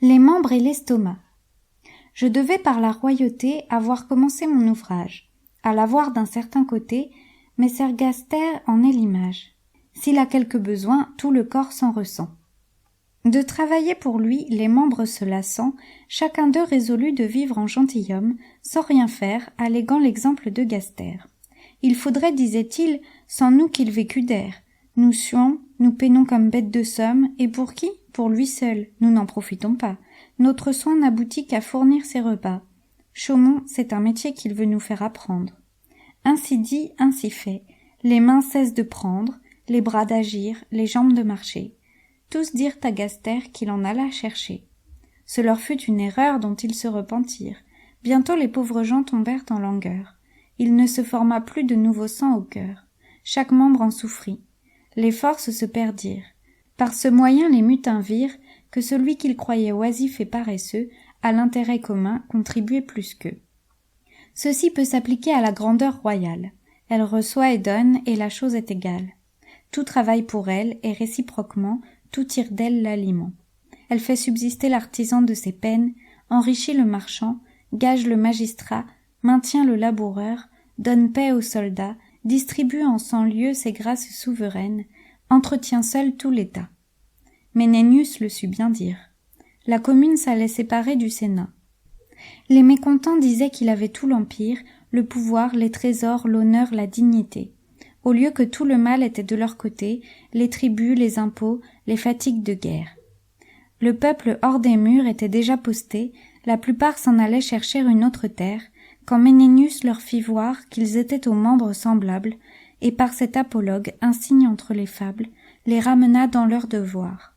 Les membres et l'estomac. Je devais par la royauté avoir commencé mon ouvrage, à l'avoir d'un certain côté, mais Sergaster en est l'image. S'il a quelque besoin, tout le corps s'en ressent. De travailler pour lui, les membres se lassant, chacun d'eux résolut de vivre en gentilhomme, sans rien faire, alléguant l'exemple de Gaster. Il faudrait, disait-il, sans nous qu'il vécût d'air. Nous suons, nous peinons comme bêtes de somme, et pour qui? Pour lui seul, nous n'en profitons pas. Notre soin n'aboutit qu'à fournir ses repas. Chaumont, c'est un métier qu'il veut nous faire apprendre. Ainsi dit, ainsi fait. Les mains cessent de prendre, les bras d'agir, les jambes de marcher. Tous dirent à Gaster qu'il en alla chercher. Ce leur fut une erreur dont ils se repentirent. Bientôt les pauvres gens tombèrent en langueur. Il ne se forma plus de nouveau sang au cœur. Chaque membre en souffrit. Les forces se perdirent. Par ce moyen les mutins virent que celui qu'ils croyaient oisif et paresseux, à l'intérêt commun, contribuait plus qu'eux. Ceci peut s'appliquer à la grandeur royale. Elle reçoit et donne, et la chose est égale. Tout travaille pour elle, et réciproquement, tout tire d'elle l'aliment. Elle fait subsister l'artisan de ses peines, enrichit le marchand, gage le magistrat, maintient le laboureur, donne paix aux soldats, distribue en 100 lieues ses grâces souveraines, entretient seul tout l'État. Ménénius le sut bien dire. La commune s'allait séparer du Sénat. Les mécontents disaient qu'il avait tout l'empire, le pouvoir, les trésors, l'honneur, la dignité. Au lieu que tout le mal était de leur côté, les tributs, les impôts, les fatigues de guerre. Le peuple hors des murs était déjà posté, la plupart s'en allaient chercher une autre terre, quand Ménénius leur fit voir qu'ils étaient aux membres semblables, et par cet apologue, un signe entre les fables, les ramena dans leur devoir.